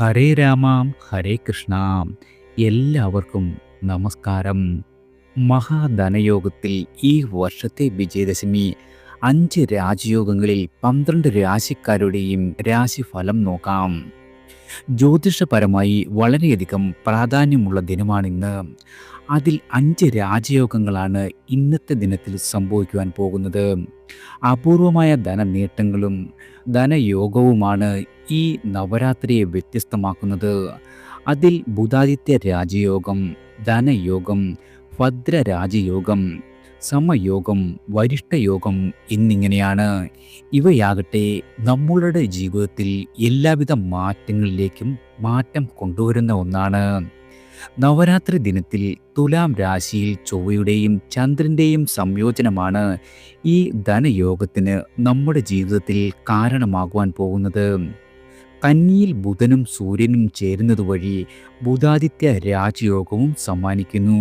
ഹരേ രാമ ഹരേ കൃഷ്ണ. എല്ലാവർക്കും നമസ്കാരം. മഹാധനയോഗത്തിൽ ഈ വർഷത്തെ വിജയദശമി 5 രാജയോഗങ്ങളിൽ 12 രാശിക്കാരുടെയും രാശിഫലം നോക്കാം. ജ്യോതിഷപരമായി വളരെയധികം പ്രാധാന്യമുള്ള ദിനമാണിന്ന്. അതിൽ 5 രാജയോഗങ്ങളാണ് ഇന്നത്തെ ദിനത്തിൽ സംഭവിക്കുവാൻ പോകുന്നത്. അപൂർവമായ ധനനേട്ടങ്ങളും ധനയോഗവുമാണ് ഈ നവരാത്രിയെ വ്യത്യസ്തമാക്കുന്നത്. അതിൽ ബുധാദിത്യ രാജയോഗം, ധനയോഗം, ഭദ്ര രാജയോഗം, സമയോഗം, വരിഷ്ഠയോഗം എന്നിങ്ങനെയാണ്. ഇവയാകട്ടെ നമ്മളുടെ ജീവിതത്തിൽ എല്ലാവിധ മാറ്റങ്ങളിലേക്കും മാറ്റം കൊണ്ടുവരുന്ന ഒന്നാണ്. നവരാത്രി ദിനത്തിൽ തുലാം രാശിയിൽ ചൊവ്വയുടെയും ചന്ദ്രൻ്റെയും സംയോജനമാണ് ഈ ധനയോഗത്തിന് നമ്മുടെ ജീവിതത്തിൽ കാരണമാകുവാൻ പോകുന്നത്. കന്നിയിൽ ബുധനും സൂര്യനും ചേരുന്നത് വഴി ബുധാദിത്യ രാജയോഗവും സമ്മാനിക്കുന്നു.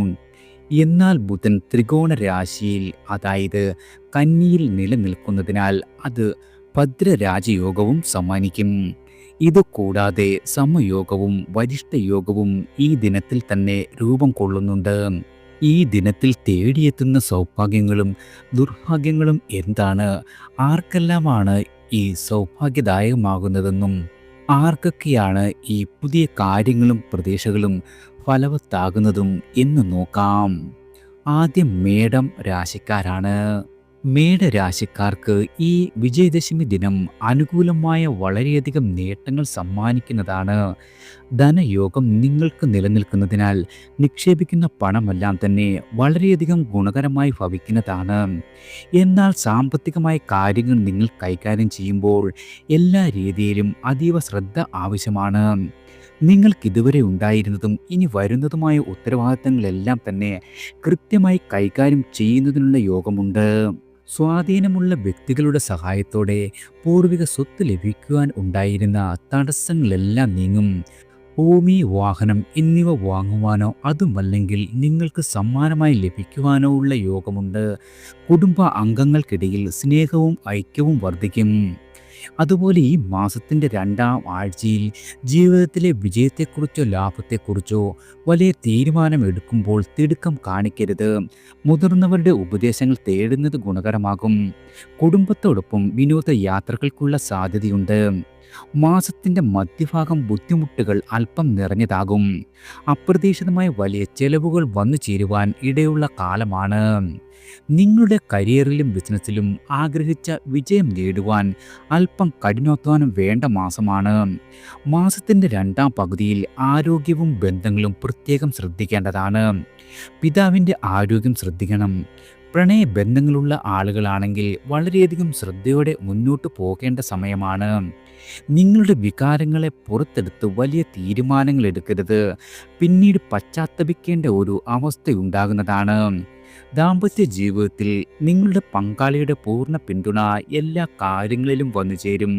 എന്നാൽ ബുധൻ ത്രികോണ രാശിയിൽ, അതായത് കന്നിയിൽ നിലനിൽക്കുന്നതിനാൽ അത് ഭദ്രരാജയോഗവും സമ്മാനിക്കും. ഇതുകൂടാതെ സമയോഗവും വരിഷ്ഠയോഗവും ഈ ദിനത്തിൽ തന്നെ രൂപം കൊള്ളുന്നുണ്ട്. ഈ ദിനത്തിൽ തേടിയെത്തുന്ന സൗഭാഗ്യങ്ങളും ദുർഭാഗ്യങ്ങളും എന്താണ്, ആർക്കെല്ലാമാണ് ഈ സൗഭാഗ്യദായകമാകുന്നതെന്നും ആർക്കൊക്കെയാണ് ഈ പുതിയ കാര്യങ്ങളും പ്രതീക്ഷകളും ഫലവത്താകുന്നതും എന്ന് നോക്കാം. ആദ്യം മേടം രാശിക്കാരാണ്. മേടരാശിക്കാർക്ക് ഈ വിജയദശമി ദിനം അനുകൂലമായ വളരെയധികം നേട്ടങ്ങൾ സമ്മാനിക്കുന്നതാണ്. ധനയോഗം നിങ്ങൾക്ക് നിലനിൽക്കുന്നതിനാൽ നിക്ഷേപിക്കുന്ന പണമെല്ലാം തന്നെ വളരെയധികം ഗുണകരമായി ഭവിക്കുന്നതാണ്. എന്നാൽ സാമ്പത്തികമായ കാര്യങ്ങൾ നിങ്ങൾ കൈകാര്യം ചെയ്യുമ്പോൾ എല്ലാ രീതിയിലും അതീവ ശ്രദ്ധ ആവശ്യമാണ്. നിങ്ങൾക്കിതുവരെ ഉണ്ടായിരുന്നതും ഇനി വരുന്നതുമായ ഉത്തരവാദിത്തങ്ങളെല്ലാം തന്നെ കൃത്യമായി കൈകാര്യം ചെയ്യുന്നതിനുള്ള യോഗമുണ്ട്. സ്വാധീനമുള്ള വ്യക്തികളുടെ സഹായത്തോടെ പൂർവിക സ്വത്ത് ലഭിക്കുവാൻ ഉണ്ടായിരുന്ന തടസ്സങ്ങളെല്ലാം നീങ്ങും. ഭൂമി, വാഹനം എന്നിവ വാങ്ങുവാനോ അതുമല്ലെങ്കിൽ നിങ്ങൾക്ക് സമ്മാനമായി ലഭിക്കുവാനോ ഉള്ള യോഗമുണ്ട്. കുടുംബ അംഗങ്ങൾക്കിടയിൽ സ്നേഹവും ഐക്യവും വർദ്ധിക്കും. അതുപോലെ ഈ മാസത്തിൻ്റെ 2ാം ആഴ്ചയിൽ ജീവിതത്തിലെ വിജയത്തെക്കുറിച്ചോ ലാഭത്തെക്കുറിച്ചോ വലിയ തീരുമാനമെടുക്കുമ്പോൾ തിടുക്കം കാണിക്കരുത്. മുതിർന്നവരുടെ ഉപദേശങ്ങൾ തേടുന്നത് ഗുണകരമാകും. കുടുംബത്തോടൊപ്പം വിനോദയാത്രകൾക്കുള്ള സാധ്യതയുണ്ട്. മാസത്തിൻ്റെ മധ്യഭാഗം ബുദ്ധിമുട്ടുകൾ അല്പം നിറഞ്ഞതാകും. അപ്രതീക്ഷിതമായ വലിയ ചെലവുകൾ വന്നു ചേരുവാൻ ഇടയുള്ള കാലമാണ്. നിങ്ങളുടെ കരിയറിലും ബിസിനസ്സിലും ആഗ്രഹിച്ച വിജയം നേടുവാൻ അല്പം കഠിനാധ്വാനം വേണ്ട മാസമാണ്. മാസത്തിൻ്റെ 2ാം പകുതിയിൽ ആരോഗ്യവും ബന്ധങ്ങളും പ്രത്യേകം ശ്രദ്ധിക്കേണ്ടതാണ്. പിതാവിൻ്റെ ആരോഗ്യം ശ്രദ്ധിക്കണം. പ്രണയബന്ധങ്ങളുള്ള ആളുകളാണെങ്കിൽ വളരെയധികം ശ്രദ്ധയോടെ മുന്നോട്ട് പോകേണ്ട സമയമാണ്. നിങ്ങളുടെ വികാരങ്ങളെ പുറത്തെടുത്ത് വലിയ തീരുമാനങ്ങൾ എടുക്കരുത്. പിന്നീട് പശ്ചാത്തപിക്കേണ്ട ഒരു അവസ്ഥയുണ്ടാകുന്നതാണ്. ദാമ്പത്യ ജീവിതത്തിൽ നിങ്ങളുടെ പങ്കാളിയുടെ പൂർണ്ണ പിന്തുണ എല്ലാ കാര്യങ്ങളിലും വന്നു ചേരും.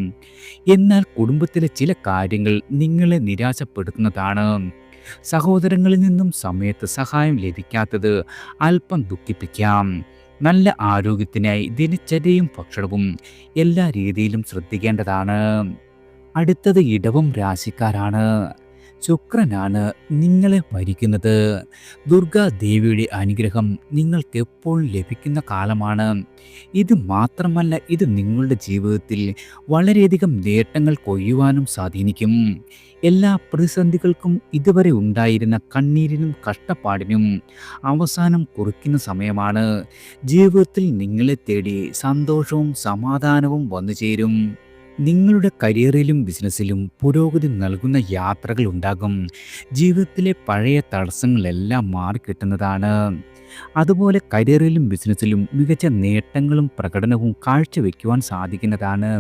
എന്നാൽ കുടുംബത്തിലെ ചില കാര്യങ്ങൾ നിങ്ങളെ നിരാശപ്പെടുത്തുന്നതാണ്. സഹോദരങ്ങളിൽ നിന്നും സമയത്ത് സഹായം ലഭിക്കാത്തത് അല്പം ദുഃഖിപ്പിക്കാം. നല്ല ആരോഗ്യത്തിനായി ദിനചര്യയും ഭക്ഷണവും എല്ലാ രീതിയിലും ശ്രദ്ധിക്കേണ്ടതാണ്. അടുത്തത് ഇടവം രാശിക്കാരാണ്. ശുക്രനാണ് നിങ്ങളെ ഭരിക്കുന്നത്. ദുർഗാദേവിയുടെ അനുഗ്രഹം നിങ്ങൾക്ക് എപ്പോഴും ലഭിക്കുന്ന കാലമാണ്. ഇത് മാത്രമല്ല, ഇത് നിങ്ങളുടെ ജീവിതത്തിൽ വളരെയധികം നേട്ടങ്ങൾ കൊയ്യുവാനും സ്വാധീനിക്കും. എല്ലാ പ്രതിസന്ധികൾക്കും ഇതുവരെ ഉണ്ടായിരുന്ന കണ്ണീരിനും കഷ്ടപ്പാടിനും അവസാനം കുറിക്കുന്ന സമയമാണ്. ജീവിതത്തിൽ നിങ്ങളെ തേടി സന്തോഷവും സമാധാനവും വന്നു ചേരും. നിങ്ങളുടെ കരിയറിലും ബിസിനസ്സിലും പുരോഗതി നൽകുന്ന യാത്രകൾ ഉണ്ടാകും. ജീവിതത്തിലെ പഴയ തടസ്സങ്ങളെല്ലാം മാറിക്കിട്ടുന്നതാണ്. അതുപോലെ കരിയറിലും ബിസിനസ്സിലും മികച്ച നേട്ടങ്ങളും പ്രകടനവും കാഴ്ചവെക്കുവാൻ സാധിക്കുന്നതാണ്.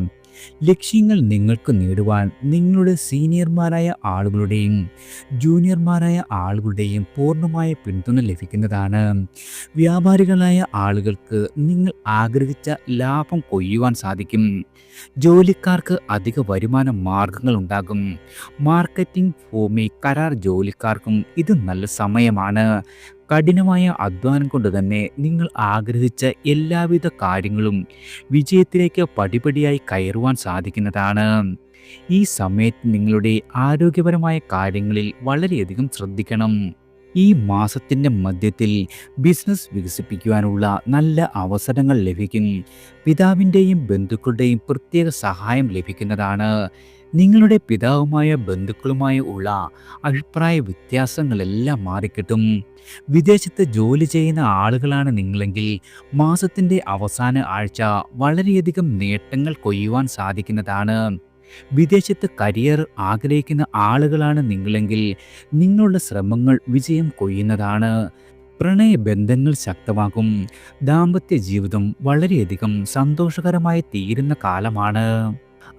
ലക്ഷ്യങ്ങൾ നിങ്ങൾക്ക് നേടുവാൻ നിങ്ങളുടെ സീനിയർമാരായ ആളുകളുടെയും ജൂനിയർമാരായ ആളുകളുടെയും പൂർണ്ണമായ പിന്തുണ ലഭിക്കുന്നതാണ്. വ്യാപാരികളായ ആളുകൾക്ക് നിങ്ങൾ ആഗ്രഹിച്ച ലാഭം കൊയ്യുവാൻ സാധിക്കും. ജോലിക്കാർക്ക് അധിക വരുമാന മാർഗങ്ങൾ ഉണ്ടാകും. മാർക്കറ്റിംഗ്, ഭൂമി, കരാർ ജോലിക്കാർക്കും ഇത് നല്ല സമയമാണ്. കഠിനമായ അധ്വാനം കൊണ്ട് തന്നെ നിങ്ങൾ ആഗ്രഹിച്ച എല്ലാവിധ കാര്യങ്ങളും വിജയത്തിലേക്ക് പടിപടിയായി കയറുവാൻ സാധിക്കുന്നതാണ്. ഈ സമയത്ത് നിങ്ങളുടെ ആരോഗ്യപരമായ കാര്യങ്ങളിൽ വളരെയധികം ശ്രദ്ധിക്കണം. ഈ മാസത്തിൻ്റെ മധ്യത്തിൽ ബിസിനസ് വികസിപ്പിക്കുവാനുള്ള നല്ല അവസരങ്ങൾ ലഭിക്കും. പിതാവിൻ്റെയും ബന്ധുക്കളുടെയും പ്രത്യേക സഹായം ലഭിക്കുന്നതാണ്. നിങ്ങളുടെ പിതാവുമായ ബന്ധുക്കളുമായി ഉള്ള അഭിപ്രായ വ്യത്യാസങ്ങളെല്ലാം മാറിക്കിട്ടും. വിദേശത്ത് ജോലി ചെയ്യുന്ന ആളുകളാണ് നിങ്ങളെങ്കിൽ മാസത്തിൻ്റെ അവസാന ആഴ്ച വളരെയധികം നേട്ടങ്ങൾ കൊയ്യുവാൻ സാധിക്കുന്നതാണ്. വിദേശത്ത് കരിയർ ആഗ്രഹിക്കുന്ന ആളുകളാണ് നിങ്ങളെങ്കിൽ നിങ്ങളുടെ ശ്രമങ്ങൾ വിജയം കൊയ്യുന്നതാണ്. പ്രണയബന്ധങ്ങൾ ശക്തമാകും. ദാമ്പത്യ ജീവിതം വളരെയധികം സന്തോഷകരമായി തീരുന്ന കാലമാണ്.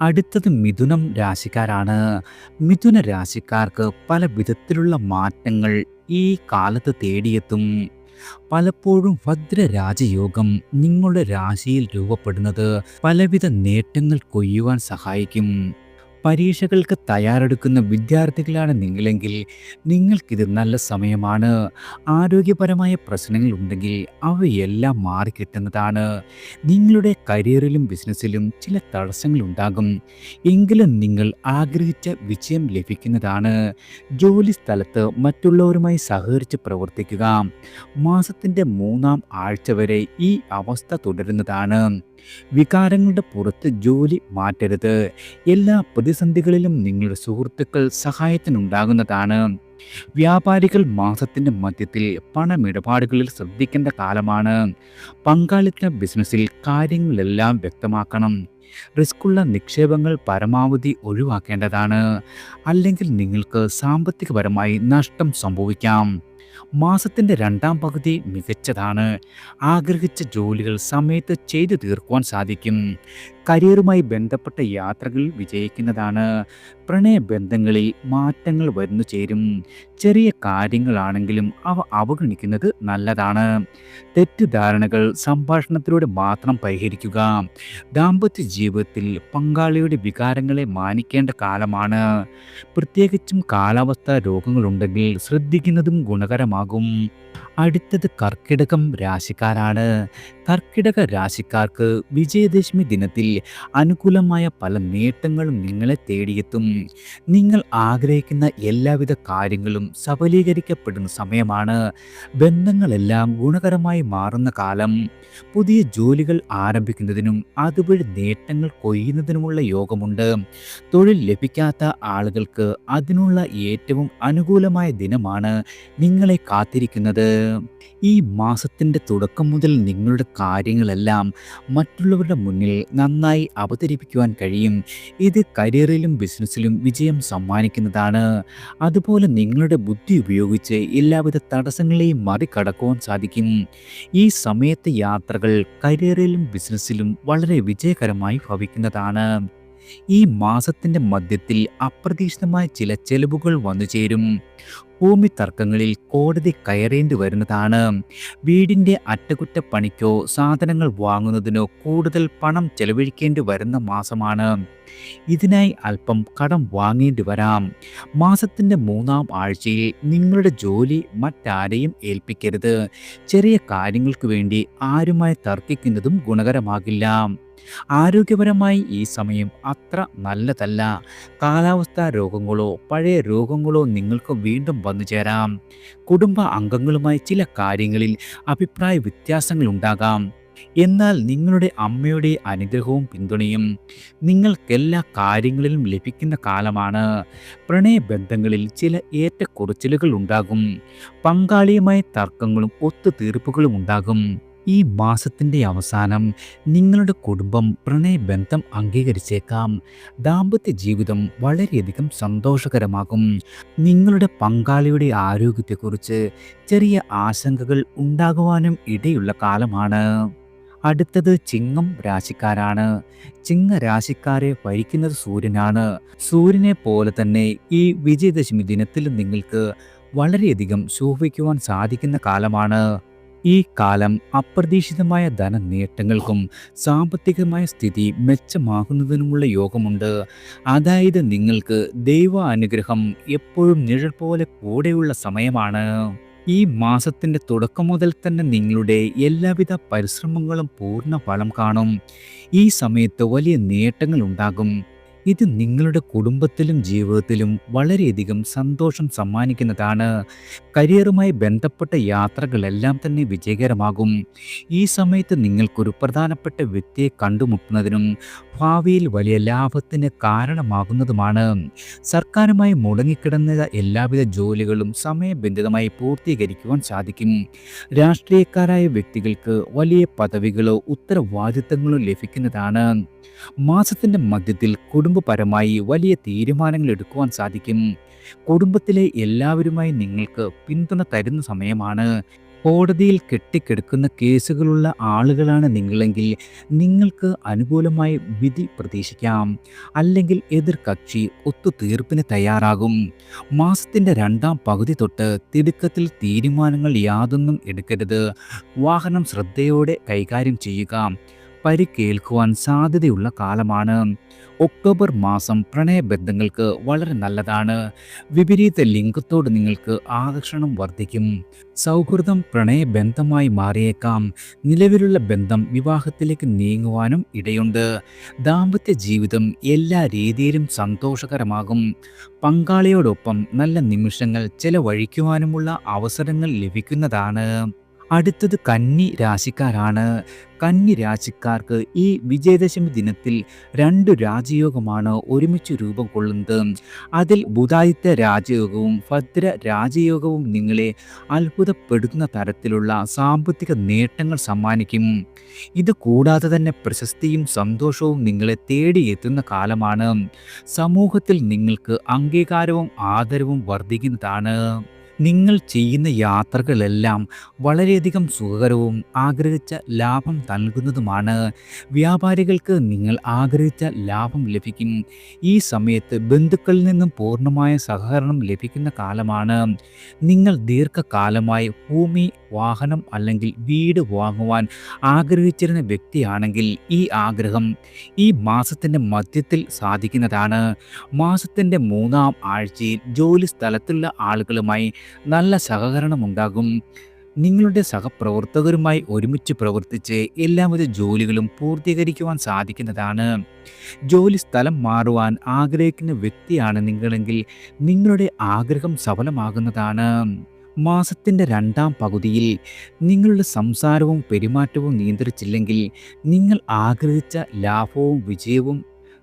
അടുത്തത് മിഥുനം രാശിക്കാരാണ്. മിഥുന രാശിക്കാർക്ക് പല വിധത്തിലുള്ള മാറ്റങ്ങൾ ഈ കാലത്ത് തേടിയെത്തും. പലപ്പോഴും ഭദ്രരാജയോഗം നിങ്ങളുടെ രാശിയിൽ രൂപപ്പെടുന്നത് പലവിധ നേട്ടങ്ങൾ കൊയ്യുവാൻ സഹായിക്കും. പരീക്ഷകൾക്ക് തയ്യാറെടുക്കുന്ന വിദ്യാർത്ഥികളാണ് നിങ്ങളെങ്കിൽ നിങ്ങൾക്കിത് നല്ല സമയമാണ്. ആരോഗ്യപരമായ പ്രശ്നങ്ങളുണ്ടെങ്കിൽ അവയെല്ലാം മാറിക്കിട്ടുന്നതാണ്. നിങ്ങളുടെ കരിയറിലും ബിസിനസ്സിലും ചില തടസ്സങ്ങളുണ്ടാകും, എങ്കിലും നിങ്ങൾ ആഗ്രഹിച്ച വിജയം ലഭിക്കുന്നതാണ്. ജോലി സ്ഥലത്ത് മറ്റുള്ളവരുമായി സഹകരിച്ച് പ്രവർത്തിക്കുക. മാസത്തിൻ്റെ 3-ാം ആഴ്ച വരെ ഈ അവസ്ഥ തുടരുന്നതാണ്. വികാരങ്ങളുടെ പുറത്ത് ജോലി മാറ്റരുത്. എല്ലാ പ്രതിസന്ധികളിലും നിങ്ങളുടെ സുഹൃത്തുക്കൾ സഹായത്തിനുണ്ടാകുന്നതാണ്. വ്യാപാരികൾ മാസത്തിൻ്റെ മധ്യത്തിൽ പണമിടപാടുകളിൽ ശ്രദ്ധിക്കേണ്ട കാലമാണ്. പങ്കാളിത്ത ബിസിനസ്സിൽ കാര്യങ്ങളെല്ലാം വ്യക്തമാക്കണം. റിസ്ക്കുള്ള നിക്ഷേപങ്ങൾ പരമാവധി ഒഴിവാക്കേണ്ടതാണ്, അല്ലെങ്കിൽ നിങ്ങൾക്ക് സാമ്പത്തികപരമായി നഷ്ടം സംഭവിക്കാം. മാസത്തിൻ്റെ 2-ാം പകുതി മികച്ചതാണ്. ആഗ്രഹിച്ച ജോലികൾ സമയത്ത് ചെയ്തു തീർക്കുവാൻ സാധിക്കും. കരിയറുമായി ബന്ധപ്പെട്ട യാത്രകൾ വിജയിക്കുന്നതാണ്. പ്രണയബന്ധങ്ങളിൽ മാറ്റങ്ങൾ വന്നു ചേരും. ചെറിയ കാര്യങ്ങളാണെങ്കിലും അവ അവഗണിക്കുന്നത് നല്ലതാണ്. തെറ്റിദ്ധാരണകൾ സംഭാഷണത്തിലൂടെ മാത്രം പരിഹരിക്കുക. ദാമ്പത്യ ജീവിതത്തിൽ പങ്കാളിയുടെ വികാരങ്ങളെ മാനിക്കേണ്ട കാലമാണ്. പ്രത്യേകിച്ചും കാലാവസ്ഥാ രോഗങ്ങളുണ്ടെങ്കിൽ ശ്രദ്ധിക്കുന്നതും ഗുണകരമാകും. അടുത്തത് കർക്കിടകം രാശിക്കാരാണ്. കർക്കിടക രാശിക്കാർക്ക് വിജയദശമി ദിനത്തിൽ അനുകൂലമായ പല നേട്ടങ്ങളും നിങ്ങളെ തേടിയെത്തും. നിങ്ങൾ ആഗ്രഹിക്കുന്ന എല്ലാവിധ കാര്യങ്ങളും സഫലീകരിക്കപ്പെടുന്ന സമയമാണ്. ബന്ധങ്ങളെല്ലാം ഗുണകരമായി മാറുന്ന കാലം. പുതിയ ജോലികൾ ആരംഭിക്കുന്നതിനും അതുവഴി നേട്ടങ്ങൾ കൊയ്യുന്നതിനുമുള്ള യോഗമുണ്ട്. തൊഴിൽ ലഭിക്കാത്ത ആളുകൾക്ക് അതിനുള്ള ഏറ്റവും അനുകൂലമായ ദിനമാണ് നിങ്ങളെ കാത്തിരിക്കുന്നത്. ഈ മാസത്തിൻ്റെ തുടക്കം മുതൽ നിങ്ങളുടെ കാര്യങ്ങളെല്ലാം മറ്റുള്ളവരുടെ മുന്നിൽ നന്നായി അവതരിപ്പിക്കുവാൻ കഴിയും. ഇത് കരിയറിലും ബിസിനസ്സിലും വിജയം സമ്മാനിക്കുന്നതാണ്. അതുപോലെ നിങ്ങളുടെ ബുദ്ധി ഉപയോഗിച്ച് എല്ലാവിധ തടസ്സങ്ങളെയും മറികടക്കുവാൻ സാധിക്കും. ഈ സമയത്തെ യാത്രകൾ കരിയറിലും ബിസിനസ്സിലും വളരെ വിജയകരമായി ഭവിക്കുന്നതാണ്. ഈ മാസത്തിൻ്റെ മധ്യത്തിൽ അപ്രതീക്ഷിതമായ ചില ചെലവുകൾ വന്നു ചേരും. ഭൂമി തർക്കങ്ങളിൽ കോടതി കയറേണ്ടി വരുന്നതാണ്. വീടിൻ്റെ അറ്റകുറ്റപ്പണിക്കോ സാധനങ്ങൾ വാങ്ങുന്നതിനോ കൂടുതൽ പണം ചെലവഴിക്കേണ്ടി വരുന്ന മാസമാണ്. ഇതിനായി അല്പം കടം വാങ്ങേണ്ടി വരാം. മാസത്തിൻ്റെ 3-ാം ആഴ്ചയിൽ നിങ്ങളുടെ ജോലി മറ്റാരെയും ഏൽപ്പിക്കരുത്. ചെറിയ കാര്യങ്ങൾക്ക് വേണ്ടി ആരുമായി തർക്കിക്കുന്നതും ഗുണകരമാകില്ല. ആരോഗ്യപരമായി ഈ സമയം അത്ര നല്ലതല്ല. കാലാവസ്ഥാ രോഗങ്ങളോ പഴയ രോഗങ്ങളോ നിങ്ങൾക്ക് വീണ്ടും വന്നു ചേരാം. കുടുംബ അംഗങ്ങളുമായി ചില കാര്യങ്ങളിൽ അഭിപ്രായ വ്യത്യാസങ്ങൾ ഉണ്ടാകാം. എന്നാൽ നിങ്ങളുടെ അമ്മയുടെ അനുഗ്രഹവും പിന്തുണയും നിങ്ങൾക്കെല്ലാ കാര്യങ്ങളിലും ലഭിക്കുന്ന കാലമാണ്. പ്രണയബന്ധങ്ങളിൽ ചില ഏറ്റക്കുറച്ചിലുകൾ ഉണ്ടാകും. പങ്കാളിയുമായി തർക്കങ്ങളും ഒത്തുതീർപ്പുകളും ഉണ്ടാകും. ഈ മാസത്തിൻ്റെ അവസാനം നിങ്ങളുടെ കുടുംബം പ്രണയബന്ധം അംഗീകരിച്ചേക്കാം. ദാമ്പത്യ ജീവിതം വളരെയധികം സന്തോഷകരമാകും. നിങ്ങളുടെ പങ്കാളിയുടെ ആരോഗ്യത്തെക്കുറിച്ച് ചെറിയ ആശങ്കകൾ ഉണ്ടാകുവാനും ഇടയുള്ള കാലമാണ്. അടുത്തത് ചിങ്ങം രാശിക്കാരാണ്. ചിങ്ങ രാശിക്കാരെ ഭരിക്കുന്നത് സൂര്യനാണ്. സൂര്യനെ പോലെ തന്നെ ഈ വിജയദശമി ദിനത്തിൽ നിങ്ങൾക്ക് വളരെയധികം ശോഭിക്കുവാൻ സാധിക്കുന്ന കാലമാണ്. ഈ കാലം അപ്രതീക്ഷിതമായ ധനനേട്ടങ്ങൾക്കും സാമ്പത്തികമായ സ്ഥിതി മെച്ചമാകുന്നതിനുമുള്ള യോഗമുണ്ട്. അതായത് നിങ്ങൾക്ക് ദൈവ അനുഗ്രഹം എപ്പോഴും നിഴൽ പോലെ കൂടെയുള്ള സമയമാണ്. ഈ മാസത്തിൻ്റെ തുടക്കം മുതൽ തന്നെ നിങ്ങളുടെ എല്ലാവിധ പരിശ്രമങ്ങളും പൂർണ്ണ ഫലം കാണും. ഈ സമയത്ത് വലിയ നേട്ടങ്ങൾ ഉണ്ടാകും. ഇത് നിങ്ങളുടെ കുടുംബത്തിലും ജീവിതത്തിലും വളരെയധികം സന്തോഷം സമ്മാനിക്കുന്നതാണ്. കരിയറുമായി ബന്ധപ്പെട്ട യാത്രകളെല്ലാം തന്നെ വിജയകരമാകും. ഈ സമയത്ത് നിങ്ങൾക്കൊരു പ്രധാനപ്പെട്ട വ്യക്തിയെ കണ്ടുമുട്ടുന്നതിനും ഭാവിയിൽ വലിയ ലാഭത്തിന് കാരണമാകുന്നതുമാണ്. സർക്കാരുമായി മുടങ്ങിക്കിടന്ന എല്ലാവിധ ജോലികളും സമയബന്ധിതമായി പൂർത്തീകരിക്കുവാൻ സാധിക്കും. രാഷ്ട്രീയക്കാരായ വ്യക്തികൾക്ക് വലിയ പദവികളോ ഉത്തരവാദിത്തങ്ങളോ ലഭിക്കുന്നതാണ്. മാസത്തിൻ്റെ മധ്യത്തിൽ കുടുംബപരമായി വലിയ തീരുമാനങ്ങൾ എടുക്കുവാൻ സാധിക്കും. കുടുംബത്തിലെ എല്ലാവരുമായി നിങ്ങൾക്ക് പിന്തുണ തരുന്ന സമയമാണ്. കോടതിയിൽ കെട്ടിക്കിടക്കുന്ന കേസുകളുള്ള ആളുകളാണ് നിങ്ങളെങ്കിൽ നിങ്ങൾക്ക് അനുകൂലമായി വിധി പ്രതീക്ഷിക്കാം. അല്ലെങ്കിൽ എതിർകക്ഷി ഒത്തുതീർപ്പിന് തയ്യാറാകും. മാസത്തിൻ്റെ രണ്ടാം പകുതി തൊട്ട് തിടുക്കത്തിൽ തീരുമാനങ്ങൾ യാതൊന്നും എടുക്കരുത്. വാഹനം ശ്രദ്ധയോടെ കൈകാര്യം ചെയ്യുക. പരിക്കേൽക്കുവാൻ സാധ്യതയുള്ള കാലമാണ്. ഒക്ടോബർ മാസം പ്രണയബന്ധങ്ങൾക്ക് വളരെ നല്ലതാണ്. വിപരീത ലിംഗത്തോട് നിങ്ങൾക്ക് ആകർഷണം വർദ്ധിക്കും. സൗഹൃദം പ്രണയബന്ധമായി മാറിയേക്കാം. നിലവിലുള്ള ബന്ധം വിവാഹത്തിലേക്ക് നീങ്ങുവാനും ഇടയുണ്ട്. ദാമ്പത്യ ജീവിതം എല്ലാ രീതിയിലും സന്തോഷകരമാകും. പങ്കാളിയോടൊപ്പം നല്ല നിമിഷങ്ങൾ ചെലവഴിക്കുവാനുമുള്ള അവസരങ്ങൾ ലഭിക്കുന്നതാണ്. അടുത്തത് കന്നി രാശിക്കാരാണ്. കന്നി രാശിക്കാർക്ക് ഈ വിജയദശമി ദിനത്തിൽ രണ്ട് രാജയോഗമാണ് ഒരുമിച്ച് രൂപം കൊള്ളുന്നത്. അതിൽ ബുധാദിത്യ രാജയോഗവും ഭദ്ര രാജയോഗവും നിങ്ങളെ അത്ഭുതപ്പെടുത്തുന്ന തരത്തിലുള്ള സാമ്പത്തിക നേട്ടങ്ങൾ സമ്മാനിക്കും. ഇത് കൂടാതെ തന്നെ പ്രശസ്തിയും സന്തോഷവും നിങ്ങളെ തേടിയെത്തുന്ന കാലമാണ്. സമൂഹത്തിൽ നിങ്ങൾക്ക് അംഗീകാരവും ആദരവും വർദ്ധിക്കുന്നതാണ്. നിങ്ങൾ ചെയ്യുന്ന യാത്രകളെല്ലാം വളരെയധികം സുഖകരവും ആഗ്രഹിച്ച ലാഭം നൽകുന്നതുമാണ്. വ്യാപാരികൾക്ക് നിങ്ങൾ ആഗ്രഹിച്ച ലാഭം ലഭിക്കും. ഈ സമയത്ത് ബന്ധുക്കളിൽ നിന്നും പൂർണ്ണമായ സഹകരണം ലഭിക്കുന്ന കാലമാണ്. നിങ്ങൾ ദീർഘകാലമായി ഭൂമി, വാഹനം അല്ലെങ്കിൽ വീട് വാങ്ങുവാൻ ആഗ്രഹിച്ചിരുന്ന വ്യക്തിയാണെങ്കിൽ ഈ ആഗ്രഹം ഈ മാസത്തിൻ്റെ മധ്യത്തിൽ സാധിക്കുന്നതാണ്. മാസത്തിൻ്റെ മൂന്നാം ആഴ്ചയിൽ ജോലി സ്ഥലത്തുള്ള ആളുകളുമായി നല്ല സഹകരണമുണ്ടാകും. നിങ്ങളുടെ സഹപ്രവർത്തകരുമായി ഒരുമിച്ച് പ്രവർത്തിച്ച് എല്ലാവിധ ജോലികളും പൂർത്തീകരിക്കുവാൻ സാധിക്കുന്നതാണ്. ജോലി സ്ഥലം മാറുവാൻ ആഗ്രഹിക്കുന്ന വ്യക്തിയാണ് നിങ്ങളെങ്കിൽ നിങ്ങളുടെ ആഗ്രഹം സഫലമാകുന്നതാണ്. മാസത്തിൻ്റെ രണ്ടാം പകുതിയിൽ നിങ്ങളുടെ സംസാരവും പെരുമാറ്റവും നിയന്ത്രിച്ചില്ലെങ്കിൽ നിങ്ങൾ ആഗ്രഹിച്ച ലാഭവും വിജയവും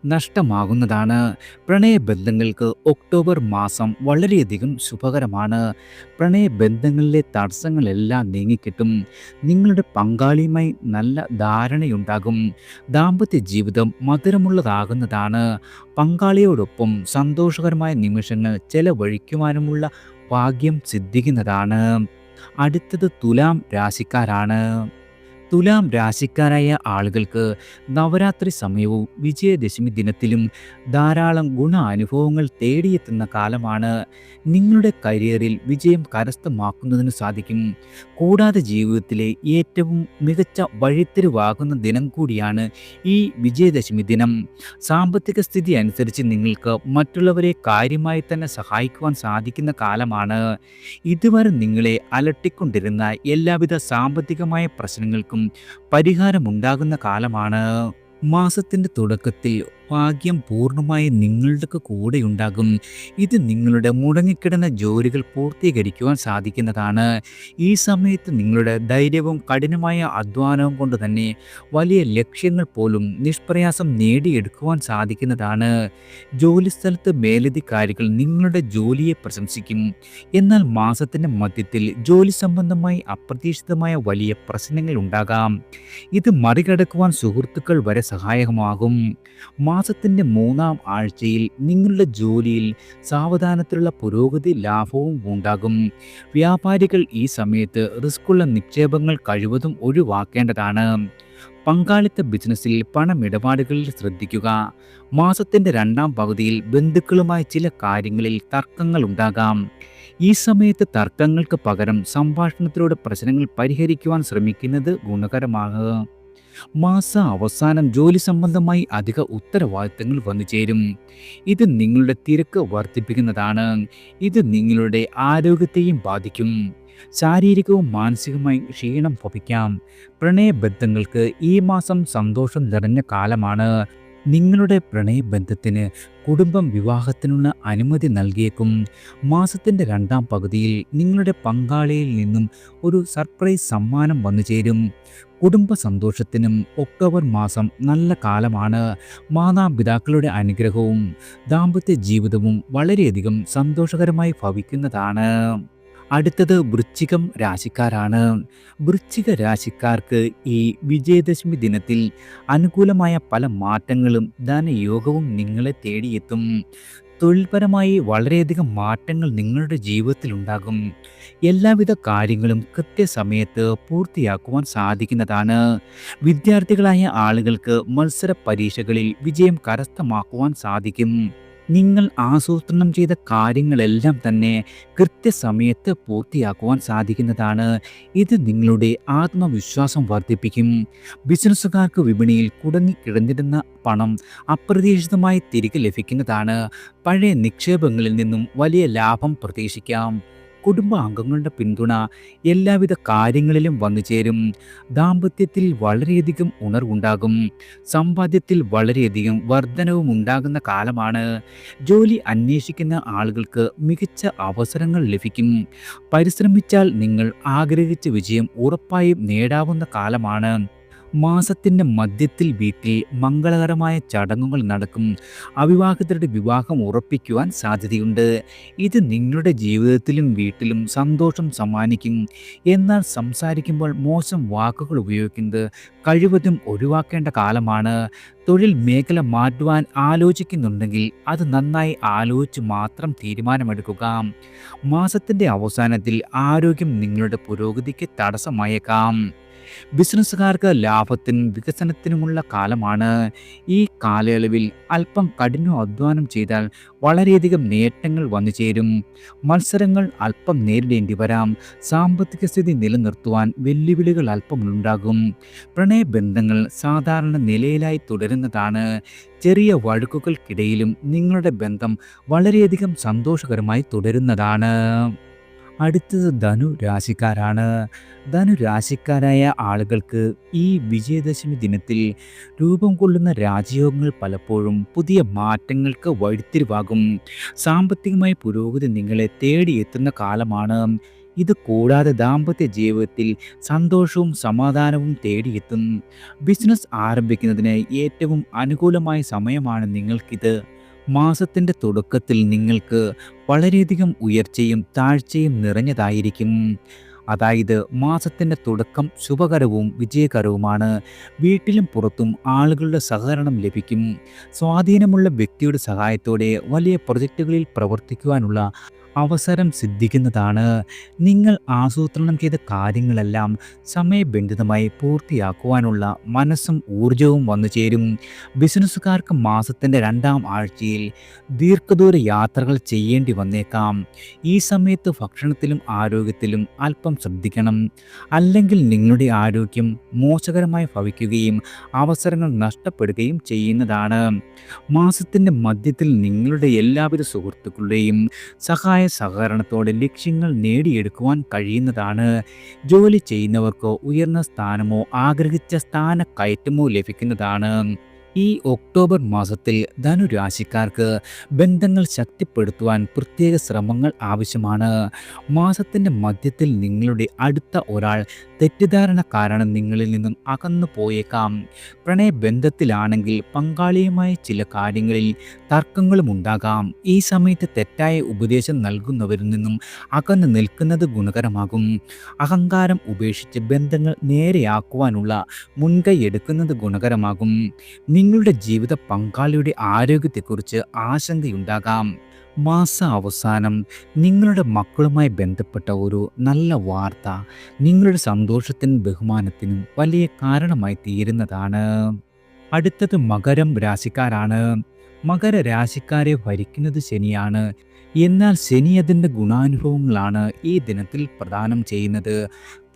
നഷ്ടമാകുന്നതാണ്. പ്രണയബന്ധങ്ങൾക്ക് ഒക്ടോബർ മാസം വളരെയധികം ശുഭകരമാണ്. പ്രണയബന്ധങ്ങളിലെ തടസ്സങ്ങളെല്ലാം നീങ്ങിക്കിട്ടും. നിങ്ങളുടെ പങ്കാളിയുമായി നല്ല ധാരണയുണ്ടാകും. ദാമ്പത്യ ജീവിതം മധുരമുള്ളതാകുന്നതാണ്. പങ്കാളിയോടൊപ്പം സന്തോഷകരമായ നിമിഷങ്ങൾ ചെലവഴിക്കുവാനുമുള്ള ഭാഗ്യം സിദ്ധിക്കുന്നതാണ്. അടുത്തത് തുലാം രാശിക്കാരാണ്. തുലാം രാശിക്കാരായ ആളുകൾക്ക് നവരാത്രി സമയവും വിജയദശമി ദിനത്തിലും ധാരാളം ഗുണാനുഭവങ്ങൾ തേടിയെത്തുന്ന കാലമാണ്. നിങ്ങളുടെ കരിയറിൽ വിജയം കരസ്ഥമാക്കുന്നതിന് സാധിക്കും. കൂടാതെ ജീവിതത്തിലെ ഏറ്റവും മികച്ച വഴിത്തിരിവാകുന്ന ദിനം കൂടിയാണ് ഈ വിജയദശമി ദിനം. സാമ്പത്തിക സ്ഥിതി അനുസരിച്ച് നിങ്ങൾക്ക് മറ്റുള്ളവരെ കാര്യമായി തന്നെ സഹായിക്കുവാൻ സാധിക്കുന്ന കാലമാണ്. ഇതുവരെ നിങ്ങളെ അലട്ടിക്കൊണ്ടിരുന്ന എല്ലാവിധ സാമ്പത്തികമായ പ്രശ്നങ്ങൾക്കും പരിഹാരമുണ്ടാകുന്ന കാലമാണ്. മാസത്തിൻ്റെ തുടക്കത്തിൽ ഭാഗ്യം പൂർണ്ണമായി നിങ്ങളുടെ കൂടെയുണ്ടാകും. ഇത് നിങ്ങളുടെ മുടങ്ങിക്കിടന്ന ജോലികൾ പൂർത്തീകരിക്കുവാൻ സാധിക്കുന്നതാണ്. ഈ സമയത്ത് നിങ്ങളുടെ ധൈര്യവും കഠിനമായ അധ്വാനവും കൊണ്ട് തന്നെ വലിയ ലക്ഷ്യങ്ങൾ പോലും നിഷ്പ്രയാസം നേടിയെടുക്കുവാൻ സാധിക്കുന്നതാണ്. ജോലിസ്ഥലത്ത് മേലധികാരികൾ നിങ്ങളുടെ ജോലിയെ പ്രശംസിക്കും. എന്നാൽ മാസത്തിൻ്റെ മധ്യത്തിൽ ജോലി സംബന്ധമായി അപ്രതീക്ഷിതമായ വലിയ പ്രശ്നങ്ങൾ ഉണ്ടാകാം. ഇത് മറികടക്കുവാൻ സുഹൃത്തുക്കൾ വരെ സഹായകമാകും. മാസത്തിൻ്റെ മൂന്നാം ആഴ്ചയിൽ നിങ്ങളുടെ ജോലിയിൽ സാവധാനത്തിലുള്ള പുരോഗതി ലാഭവും ഉണ്ടാകും. വ്യാപാരികൾ ഈ സമയത്ത് റിസ്ക്കുള്ള നിക്ഷേപങ്ങൾ കഴിവതും ഒഴിവാക്കേണ്ടതാണ്. പങ്കാളിത്ത ബിസിനസ്സിൽ പണമിടപാടുകളിൽ ശ്രദ്ധിക്കുക. മാസത്തിൻ്റെ രണ്ടാം പകുതിയിൽ ബന്ധുക്കളുമായി ചില കാര്യങ്ങളിൽ തർക്കങ്ങൾ ഉണ്ടാകാം. ഈ സമയത്ത് തർക്കങ്ങൾക്ക് പകരം സംഭാഷണത്തിലൂടെ പ്രശ്നങ്ങൾ പരിഹരിക്കുവാൻ ശ്രമിക്കുന്നത് ഗുണകരമാകുക. മാസ അവസാനം ജോലി സംബന്ധമായി അധിക ഉത്തരവാദിത്തങ്ങൾ വന്നു ചേരും. ഇത് നിങ്ങളുടെ തിരക്ക് വർദ്ധിപ്പിക്കുന്നതാണ്. ഇത് നിങ്ങളുടെ ആരോഗ്യത്തെയും ബാധിക്കും. ശാരീരികവും മാനസികമായും ക്ഷീണം ഭവിക്കാം. പ്രണയബന്ധങ്ങൾക്ക് ഈ മാസം സന്തോഷം നിറഞ്ഞ കാലമാണ്. നിങ്ങളുടെ പ്രണയബന്ധത്തിന് കുടുംബം വിവാഹത്തിനുള്ള അനുമതി നൽകിയേക്കും. മാസത്തിൻ്റെ രണ്ടാം പകുതിയിൽ നിങ്ങളുടെ പങ്കാളിയിൽ നിന്നും ഒരു സർപ്രൈസ് സമ്മാനം വന്നു ചേരും. കുടുംബ സന്തോഷത്തിനും ഒക്ടോബർ മാസം നല്ല കാലമാണ്. മാതാപിതാക്കളുടെ അനുഗ്രഹവും ദാമ്പത്യ ജീവിതവും വളരെയധികം സന്തോഷകരമായി ഭവിക്കുന്നതാണ്. അടുത്തത് വൃശ്ചികം രാശിക്കാരാണ്. വൃശ്ചിക രാശിക്കാർക്ക് ഈ വിജയദശമി ദിനത്തിൽ അനുകൂലമായ പല മാറ്റങ്ങളും ധനയോഗവും നിങ്ങളെ തേടിയെത്തും. തൊഴിൽപരമായി വളരെയധികം മാറ്റങ്ങൾ നിങ്ങളുടെ ജീവിതത്തിൽ ഉണ്ടാകും. എല്ലാവിധ കാര്യങ്ങളും കൃത്യസമയത്ത് പൂർത്തിയാക്കുവാൻ സാധിക്കുന്നതാണ്. വിദ്യാർത്ഥികളായ ആളുകൾക്ക് മത്സര പരീക്ഷകളിൽ വിജയം കരസ്ഥമാക്കുവാൻ സാധിക്കും. നിങ്ങൾ ആസൂത്രണം ചെയ്ത കാര്യങ്ങളെല്ലാം തന്നെ കൃത്യസമയത്ത് പൂർത്തിയാക്കുവാൻ സാധിക്കുന്നതാണ്. ഇത് നിങ്ങളുടെ ആത്മവിശ്വാസം വർദ്ധിപ്പിക്കും. ബിസിനസ്സുകാർക്ക് വിപണിയിൽ കുടുങ്ങിക്കിടന്നിരുന്ന പണം അപ്രതീക്ഷിതമായി തിരികെ ലഭിക്കുന്നതാണ്. പഴയ നിക്ഷേപങ്ങളിൽ നിന്നും വലിയ ലാഭം പ്രതീക്ഷിക്കാം. കുടുംബാംഗങ്ങളുടെ പിന്തുണ എല്ലാവിധ കാര്യങ്ങളിലും വന്നു ചേരും. ദാമ്പത്യത്തിൽ വളരെയധികം ഉണർവുണ്ടാകും. സമ്പാദ്യത്തിൽ വളരെയധികം വർധനവും ഉണ്ടാകുന്ന കാലമാണ്. ജോലി അന്വേഷിക്കുന്ന ആളുകൾക്ക് മികച്ച അവസരങ്ങൾ ലഭിക്കും. പരിശ്രമിച്ചാൽ നിങ്ങൾ ആഗ്രഹിച്ച വിജയം ഉറപ്പായും നേടാവുന്ന കാലമാണ്. മാസത്തിൻ്റെ മധ്യത്തിൽ വീട്ടിൽ മംഗളകരമായ ചടങ്ങുകൾ നടക്കും. അവിവാഹിതരുടെ വിവാഹം ഉറപ്പിക്കുവാൻ സാധ്യതയുണ്ട്. ഇത് നിങ്ങളുടെ ജീവിതത്തിലും വീട്ടിലും സന്തോഷം സമ്മാനിക്കും. എന്നാൽ സംസാരിക്കുമ്പോൾ മോശം വാക്കുകൾ ഉപയോഗിക്കുന്നത് കഴിവതും ഒഴിവാക്കേണ്ട കാലമാണ്. തൊഴിൽ മേഖല മാറ്റുവാൻ ആലോചിക്കുന്നുണ്ടെങ്കിൽ അത് നന്നായി ആലോചിച്ച് മാത്രം തീരുമാനമെടുക്കുക. മാസത്തിൻ്റെ അവസാനത്തിൽ ആരോഗ്യം നിങ്ങളുടെ പുരോഗതിക്ക് തടസ്സമായേക്കാം. ബിസിനസ്സുകാർക്ക് ലാഭത്തിനും വികസനത്തിനുമുള്ള കാലമാണ്. ഈ കാലയളവിൽ അല്പം കഠിനാധ്വാനം ചെയ്താൽ വളരെയധികം നേട്ടങ്ങൾ വന്നു ചേരും. മത്സരങ്ങൾ അല്പം നേരിടേണ്ടി വരാം. സാമ്പത്തിക സ്ഥിതി നിലനിർത്തുവാൻ വെല്ലുവിളികൾ അല്പം ഉണ്ടാകും. പ്രണയബന്ധങ്ങൾ സാധാരണ നിലയിലായി തുടരുന്നതാണ്. ചെറിയ വഴക്കുകൾക്കിടയിലും നിങ്ങളുടെ ബന്ധം വളരെയധികം സന്തോഷകരമായി തുടരുന്നതാണ്. അടുത്തത് ധനു രാശിക്കാരാണ്. ധനു രാശിക്കാരായ ആളുകൾക്ക് ഈ വിജയദശമി ദിനത്തിൽ രൂപം കൊള്ളുന്ന രാജയോഗങ്ങൾ പലപ്പോഴും പുതിയ മാറ്റങ്ങൾക്ക് വഴിത്തിരിവാകും. സാമ്പത്തികമായ പുരോഗതി നിങ്ങളെ തേടിയെത്തുന്ന കാലമാണ്. ഇത് കൂടാതെ ദാമ്പത്യ ജീവിതത്തിൽ സന്തോഷവും സമാധാനവും തേടിയെത്തും. ബിസിനസ് ആരംഭിക്കുന്നതിന് ഏറ്റവും അനുകൂലമായ സമയമാണ് നിങ്ങൾക്കിത്. മാസത്തിൻ്റെ തുടക്കത്തിൽ നിങ്ങൾക്ക് വളരെയധികം ഉയർച്ചയും താഴ്ചയും നിറഞ്ഞതായിരിക്കും. അതായത് മാസത്തിൻ്റെ തുടക്കം ശുഭകരവും വിജയകരവുമാണ്. വീട്ടിലും പുറത്തും ആളുകളുടെ സഹകരണം ലഭിക്കും. സ്വാധീനമുള്ള വ്യക്തിയുടെ സഹായത്തോടെ വലിയ പ്രൊജക്റ്റുകളിൽ പ്രവർത്തിക്കുവാനുള്ള അവസരം സിദ്ധിക്കുന്നതാണ്. നിങ്ങൾ ആസൂത്രണം ചെയ്ത കാര്യങ്ങളെല്ലാം സമയബന്ധിതമായി പൂർത്തിയാക്കുവാനുള്ള മനസ്സും ഊർജവും വന്നു ചേരും. ബിസിനസ്സുകാർക്ക് മാസത്തിൻ്റെ രണ്ടാം ആഴ്ചയിൽ ദീർഘദൂര യാത്രകൾ ചെയ്യേണ്ടി വന്നേക്കാം. ഈ സമയത്ത് ഭക്ഷണത്തിലും ആരോഗ്യത്തിലും അല്പം ശ്രദ്ധിക്കണം. അല്ലെങ്കിൽ നിങ്ങളുടെ ആരോഗ്യം മോശകരമായി ഭവിക്കുകയും അവസരങ്ങൾ നഷ്ടപ്പെടുകയും ചെയ്യുന്നതാണ്. മാസത്തിൻ്റെ മധ്യത്തിൽ നിങ്ങളുടെ എല്ലാവിധ സുഹൃത്തുക്കളുടെയും സഹകരണത്തോടെ ലക്ഷ്യങ്ങൾ നേടിയെടുക്കുവാൻ കഴിയുന്നതാണ്. ജോലി ചെയ്യുന്നവർക്ക് ഉയർന്ന സ്ഥാനമോ ആഗ്രഹിച്ച സ്ഥാനക്കയറ്റമോ ലഭിക്കുന്നതാണ്. ഈ ഒക്ടോബർ മാസത്തിൽ ധനുരാശിക്കാർക്ക് ബന്ധങ്ങൾ ശക്തിപ്പെടുത്തുവാൻ പ്രത്യേക ശ്രമങ്ങൾ ആവശ്യമാണ്. മാസത്തിൻ്റെ മധ്യത്തിൽ നിങ്ങളുടെ അടുത്ത ഒരാൾ തെറ്റിദ്ധാരണ കാരണം നിങ്ങളിൽ നിന്നും അകന്നു പോയേക്കാം. പ്രണയബന്ധത്തിലാണെങ്കിൽ പങ്കാളിയുമായി ചില കാര്യങ്ങളിൽ തർക്കങ്ങളും ഉണ്ടാകാം. ഈ സമയത്ത് തെറ്റായ ഉപദേശം നൽകുന്നവരിൽ നിന്നും അകന്നു നിൽക്കുന്നത് ഗുണകരമാകും. അഹങ്കാരം ഉപേക്ഷിച്ച് ബന്ധങ്ങൾ നേരെയാക്കുവാനുള്ള മുൻകൈ എടുക്കുന്നത് ഗുണകരമാകും. നിങ്ങളുടെ ജീവിത പങ്കാളിയുടെ ആരോഗ്യത്തെക്കുറിച്ച് ആശങ്കയുണ്ടാകാം. മാസ അവസാനം നിങ്ങളുടെ മക്കളുമായി ബന്ധപ്പെട്ട ഒരു നല്ല വാർത്ത നിങ്ങളുടെ സന്തോഷത്തിനും ബഹുമാനത്തിനും വലിയ കാരണമായി തീരുന്നതാണ്. അടുത്തത് മകരം രാശിക്കാരാണ്. മകരരാശിക്കാരെ ഭരിക്കുന്നത് ശനിയാണ്. എന്നാൽ ശനി അതിൻ്റെ ഗുണാനുഭവങ്ങളാണ് ഈ ദിനത്തിൽ പ്രദാനം ചെയ്യുന്നത്.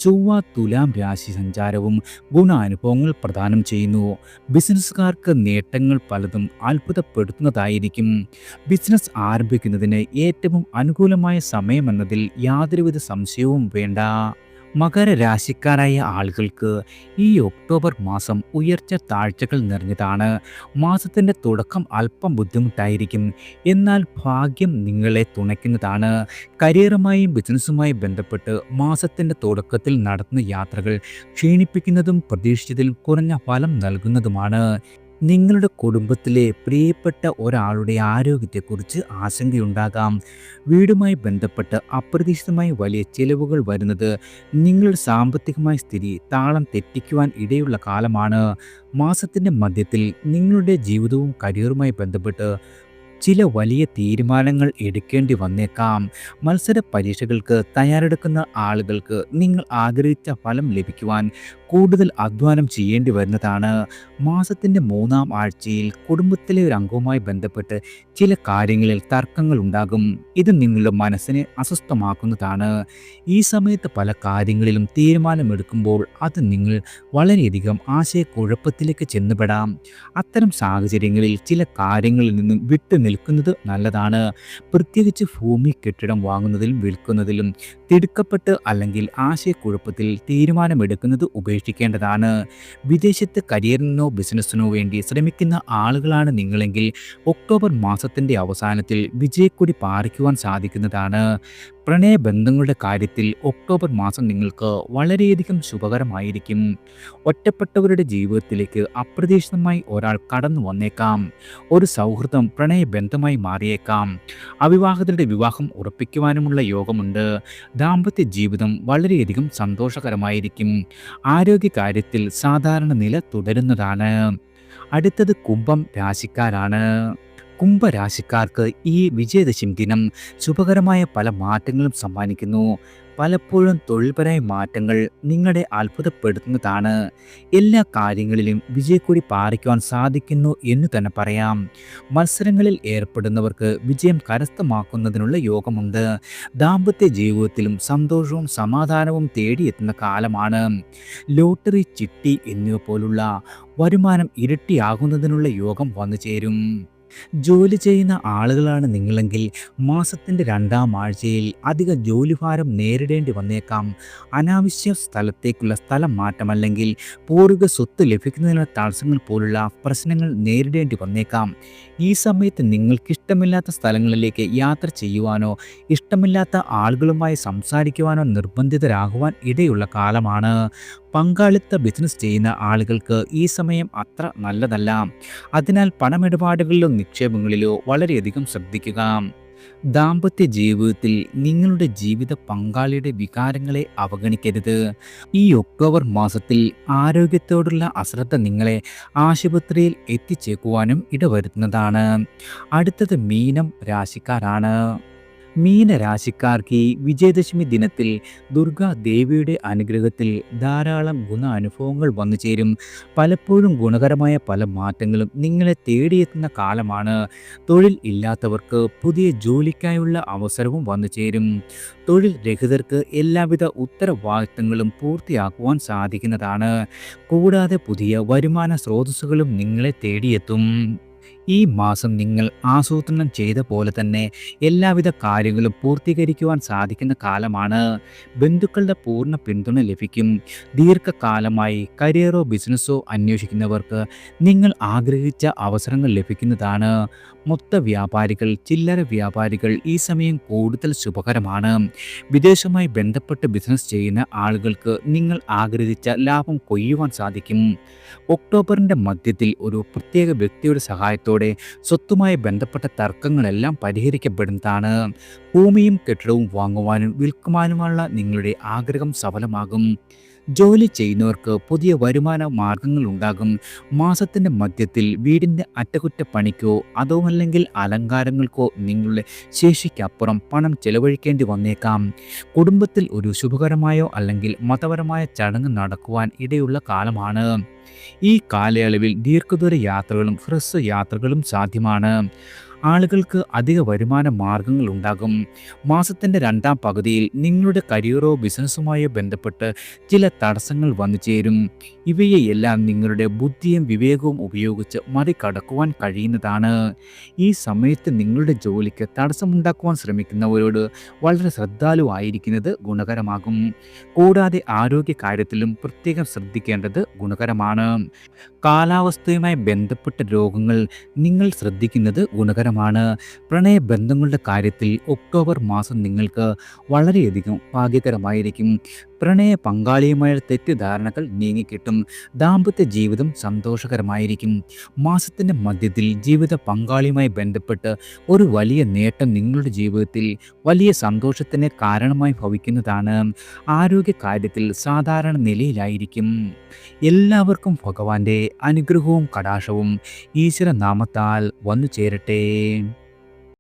ചൊവ്വ തുലാം രാശി സഞ്ചാരവും ഗുണാനുഭവങ്ങൾ പ്രദാനം ചെയ്യുന്നു. ബിസിനസ്സുകാർക്ക് നേട്ടങ്ങൾ പലതും അത്ഭുതപ്പെടുത്തുന്നതായിരിക്കും. ബിസിനസ് ആരംഭിക്കുന്നതിന് ഏറ്റവും അനുകൂലമായ സമയമെന്നതിൽ യാതൊരുവിധ സംശയവും വേണ്ട. മകരരാശിക്കാരായ ആളുകൾക്ക് ഈ ഒക്ടോബർ മാസം ഉയർച്ച താഴ്ചകൾ നിറഞ്ഞതാണ്. മാസത്തിൻ്റെ തുടക്കം അല്പം ബുദ്ധിമുട്ടായിരിക്കും, എന്നാൽ ഭാഗ്യം നിങ്ങളെ തുണയ്ക്കുന്നതാണ്. കരിയറുമായും ബിസിനസ്സുമായും ബന്ധപ്പെട്ട് മാസത്തിൻ്റെ തുടക്കത്തിൽ നടത്തുന്ന യാത്രകൾ ക്ഷീണിപ്പിക്കുന്നതും പ്രതീക്ഷിച്ചതിൽ കുറഞ്ഞ ഫലം നൽകുന്നതുമാണ്. നിങ്ങളുടെ കുടുംബത്തിലെ പ്രിയപ്പെട്ട ഒരാളുടെ ആരോഗ്യത്തെക്കുറിച്ച് ആശങ്കയുണ്ടാകാം. വീടുമായി ബന്ധപ്പെട്ട് അപ്രതീക്ഷിതമായി വലിയ ചിലവുകൾ വരുന്നത് നിങ്ങളുടെ സാമ്പത്തികമായ സ്ഥിതി താളം തെറ്റിക്കുവാൻ ഇടയുള്ള കാലമാണ്. മാസത്തിൻ്റെ മധ്യത്തിൽ നിങ്ങളുടെ ജീവിതവും കരിയറുമായി ബന്ധപ്പെട്ട് ചില വലിയ തീരുമാനങ്ങൾ എടുക്കേണ്ടി വന്നേക്കാം. മത്സര പരീക്ഷകൾക്ക് തയ്യാറെടുക്കുന്ന ആളുകൾക്ക് നിങ്ങൾ ആഗ്രഹിച്ച ഫലം ലഭിക്കുവാൻ കൂടുതൽ അധ്വാനം ചെയ്യേണ്ടി വരുന്നതാണ്. മാസത്തിൻ്റെ മൂന്നാം ആഴ്ചയിൽ കുടുംബത്തിലെ ഒരു അംഗവുമായി ബന്ധപ്പെട്ട് ചില കാര്യങ്ങളിൽ തർക്കങ്ങൾ ഉണ്ടാകും. ഇത് നിങ്ങളുടെ മനസ്സിനെ അസ്വസ്ഥമാക്കുന്നതാണ്. ഈ സമയത്ത് പല കാര്യങ്ങളിലും തീരുമാനമെടുക്കുമ്പോൾ അത് നിങ്ങൾ വളരെയധികം ആശയക്കുഴപ്പത്തിലേക്ക് ചെന്നുപെടാം. അത്തരം സാഹചര്യങ്ങളിൽ ചില കാര്യങ്ങളിൽ നിന്നും വിട്ടു നിൽക്കുന്നത് നല്ലതാണ്. പ്രത്യേകിച്ച് ഭൂമി, കെട്ടിടം വാങ്ങുന്നതിലും വിൽക്കുന്നതിലും തിടുക്കപ്പെട്ട് അല്ലെങ്കിൽ ആശയക്കുഴപ്പത്തിൽ തീരുമാനമെടുക്കുന്നത് ഉപേക്ഷിക്കേണ്ടതാണ്. വിദേശത്ത് കരിയറിനോ ബിസിനസ്സിനോ വേണ്ടി ശ്രമിക്കുന്ന ആളുകളാണ് നിങ്ങളെങ്കിൽ ഒക്ടോബർ മാസത്തിൻ്റെ അവസാനത്തിൽ വിജയക്കൊടി പാറിക്കുവാൻ സാധിക്കുന്നതാണ്. പ്രണയബന്ധങ്ങളുടെ കാര്യത്തിൽ ഒക്ടോബർ മാസം നിങ്ങൾക്ക് വളരെയധികം ശുഭകരമായിരിക്കും. ഒറ്റപ്പെട്ടവരുടെ ജീവിതത്തിലേക്ക് അപ്രതീക്ഷിതമായി ഒരാൾ കടന്നു വന്നേക്കാം. ഒരു സൗഹൃദം പ്രണയബന്ധമായി മാറിയേക്കാം. അവിവാഹിതരുടെ വിവാഹം ഉറപ്പിക്കുവാനുമുള്ള യോഗമുണ്ട്. ദാമ്പത്യ ജീവിതം വളരെയധികം സന്തോഷകരമായിരിക്കും. ആരോഗ്യകാര്യത്തിൽ സാധാരണ നില തുടരുന്നതാണ്. അടുത്തത് കുംഭം രാശിക്കാരാണ്. കുംഭരാശിക്കാർക്ക് ഈ വിജയദശമി ദിനം ശുഭകരമായ പല മാറ്റങ്ങളും സമ്മാനിക്കുന്നു. പലപ്പോഴും തൊഴിൽപരമായ മാറ്റങ്ങൾ നിങ്ങളെ അത്ഭുതപ്പെടുത്തുന്നതാണ്. എല്ലാ കാര്യങ്ങളിലും വിജയക്കൊടി പാറിക്കുവാൻ സാധിക്കുന്നു എന്ന് തന്നെ പറയാം. മത്സരങ്ങളിൽ ഏർപ്പെടുന്നവർക്ക് വിജയം കരസ്ഥമാക്കുന്നതിനുള്ള യോഗമുണ്ട്. ദാമ്പത്യ ജീവിതത്തിലും സന്തോഷവും സമാധാനവും തേടിയെത്തുന്ന കാലമാണ്. ലോട്ടറി, ചിട്ടി എന്നിവ പോലുള്ള വരുമാനം ഇരട്ടിയാകുന്നതിനുള്ള യോഗം വന്നു ചേരും. ജോലി ചെയ്യുന്ന ആളുകളാണ് നിങ്ങളെങ്കിൽ മാസത്തിൻ്റെ രണ്ടാം ആഴ്ചയിൽ അധിക ജോലിഭാരം നേരിടേണ്ടി വന്നേക്കാം. അനാവശ്യ സ്ഥലത്തേക്കുള്ള സ്ഥലം മാറ്റം അല്ലെങ്കിൽ പൂർവിക സ്വത്ത് ലഭിക്കുന്നതിനുള്ള തടസ്സങ്ങൾ പോലുള്ള പ്രശ്നങ്ങൾ നേരിടേണ്ടി വന്നേക്കാം. ഈ സമയത്ത് നിങ്ങൾക്കിഷ്ടമില്ലാത്ത സ്ഥലങ്ങളിലേക്ക് യാത്ര ചെയ്യുവാനോ ഇഷ്ടമില്ലാത്ത ആളുകളുമായി സംസാരിക്കുവാനോ നിർബന്ധിതരാകുവാൻ ഇടയുള്ള കാലമാണ്. പങ്കാളിത്ത ബിസിനസ് ചെയ്യുന്ന ആളുകൾക്ക് ഈ സമയം അത്ര നല്ലതല്ല. അതിനാൽ പണമിടപാടുകളിലോ നിക്ഷേപങ്ങളിലോ വളരെയധികം ശ്രദ്ധിക്കുക. ദാമ്പത്യ ജീവിതത്തിൽ നിങ്ങളുടെ ജീവിത പങ്കാളിയുടെ വികാരങ്ങളെ അവഗണിക്കരുത്. ഈ ഒക്ടോബർ മാസത്തിൽ ആരോഗ്യത്തോടുള്ള അശ്രദ്ധ നിങ്ങളെ ആശുപത്രിയിൽ എത്തിച്ചേക്കുവാനും ഇടവരുത്തുന്നതാണ്. അടുത്തത് മീനം രാശിക്കാരാണ്. മീനരാശിക്കാർക്ക് ഈ വിജയദശമി ദിനത്തിൽ ദുർഗാദേവിയുടെ അനുഗ്രഹത്തിൽ ധാരാളം ഗുണാനുഭവങ്ങൾ വന്നു ചേരും. പലപ്പോഴും ഗുണകരമായ പല മാറ്റങ്ങളും നിങ്ങളെ തേടിയെത്തുന്ന കാലമാണ്. തൊഴിൽ ഇല്ലാത്തവർക്ക് പുതിയ ജോലിക്കായുള്ള അവസരവും വന്നു ചേരും. തൊഴിൽ രഹിതർക്ക് എല്ലാവിധ ഉത്തരവാദിത്തങ്ങളും പൂർത്തിയാക്കുവാൻ സാധിക്കുന്നതാണ്. കൂടാതെ പുതിയ വരുമാന സ്രോതസ്സുകളും നിങ്ങളെ തേടിയെത്തും. ഈ മാസം നിങ്ങൾ ആസൂത്രണം ചെയ്ത പോലെ തന്നെ എല്ലാവിധ കാര്യങ്ങളും പൂർത്തീകരിക്കുവാൻ സാധിക്കുന്ന കാലമാണ്. ബന്ധുക്കളുടെ പൂർണ്ണ പിന്തുണ ലഭിക്കും. ദീർഘകാലമായി കരിയറോ ബിസിനസ്സോ അന്വേഷിക്കുന്നവർക്ക് നിങ്ങൾ ആഗ്രഹിച്ച അവസരങ്ങൾ ലഭിക്കുന്നതാണ്. മൊത്ത വ്യാപാരികൾ, ചില്ലറ വ്യാപാരികൾ ഈ സമയം കൂടുതൽ ശുഭകരമാണ്. വിദേശവുമായി ബന്ധപ്പെട്ട് ബിസിനസ് ചെയ്യുന്ന ആളുകൾക്ക് നിങ്ങൾ ആഗ്രഹിച്ച ലാഭം കൊയ്യുവാൻ സാധിക്കും. ഒക്ടോബറിൻ്റെ മധ്യത്തിൽ ഒരു പ്രത്യേക വ്യക്തിയുടെ സഹായത്തോടെ സ്വത്തുമായി ബന്ധപ്പെട്ട തർക്കങ്ങളെല്ലാം പരിഹരിക്കപ്പെടുന്നതാണ്. ഭൂമിയും കെട്ടിടവും വാങ്ങുവാനും വിൽക്കുവാനുമുള്ള നിങ്ങളുടെ ആഗ്രഹം സഫലമാകും. ജോലി ചെയ്യുന്നവർക്ക് പുതിയ വരുമാന മാർഗങ്ങൾ ഉണ്ടാകും. മാസത്തിൻ്റെ മധ്യത്തിൽ വീടിൻ്റെ അറ്റകുറ്റപ്പണിക്കോ അതുമല്ലെങ്കിൽ അലങ്കാരങ്ങൾക്കോ നിങ്ങളുടെ ശേഷിക്കപ്പുറം പണം ചെലവഴിക്കേണ്ടി വന്നേക്കാം. കുടുംബത്തിൽ ഒരു ശുഭകരമായോ അല്ലെങ്കിൽ മതപരമായ ചടങ്ങ് നടക്കുവാൻ ഇടയുള്ള കാലമാണ്. ഈ കാലയളവിൽ ദീർഘദൂര യാത്രകളും ഹ്രസ്വ യാത്രകളും സാധ്യമാണ്. ആളുകൾക്ക് അധിക വരുമാന മാർഗങ്ങൾ ഉണ്ടാകും. മാസത്തിൻ്റെ രണ്ടാം പകുതിയിൽ നിങ്ങളുടെ കരിയറോ ബിസിനസ്സുമായോ ബന്ധപ്പെട്ട് ചില തടസ്സങ്ങൾ വന്നു ചേരും. ഇവയെല്ലാം നിങ്ങളുടെ ബുദ്ധിയും വിവേകവും ഉപയോഗിച്ച് മറികടക്കുവാൻ കഴിയുന്നതാണ്. ഈ സമയത്ത് നിങ്ങളുടെ ജോലിക്ക് തടസ്സമുണ്ടാക്കുവാൻ ശ്രമിക്കുന്നവരോട് വളരെ ശ്രദ്ധാലുവായിരിക്കുന്നത് ഗുണകരമാകും. കൂടാതെ ആരോഗ്യ കാര്യത്തിലും പ്രത്യേകം ശ്രദ്ധിക്കേണ്ടത് ഗുണകരമാണ്. കാലാവസ്ഥയുമായി ബന്ധപ്പെട്ട രോഗങ്ങൾ നിങ്ങൾ ശ്രദ്ധിക്കുന്നത് ഗുണകരമാണ്. പ്രണയബന്ധങ്ങളുടെ കാര്യത്തിൽ ഒക്ടോബർ മാസം നിങ്ങൾക്ക് വളരെയധികം ഭാഗ്യകരമായിരിക്കും. പ്രണയ പങ്കാളിയുമായുള്ള തെറ്റിദ്ധാരണകൾ നീങ്ങിക്കിട്ടും. ദാമ്പത്യ ജീവിതം സന്തോഷകരമായിരിക്കും. മാസത്തിൻ്റെ മധ്യത്തിൽ ജീവിത പങ്കാളിയുമായി ബന്ധപ്പെട്ട് ഒരു വലിയ നേട്ടം നിങ്ങളുടെ ജീവിതത്തിൽ വലിയ സന്തോഷത്തിന് കാരണമായി ഭവിക്കുന്നതാണ്. ആരോഗ്യ കാര്യത്തിൽ സാധാരണ നിലയിലായിരിക്കും. എല്ലാവർക്കും ഭഗവാന്റെ അനുഗ്രഹവും കടാക്ഷവും ഈശ്വര നാമത്താൽ വന്നു ചേരട്ടെ.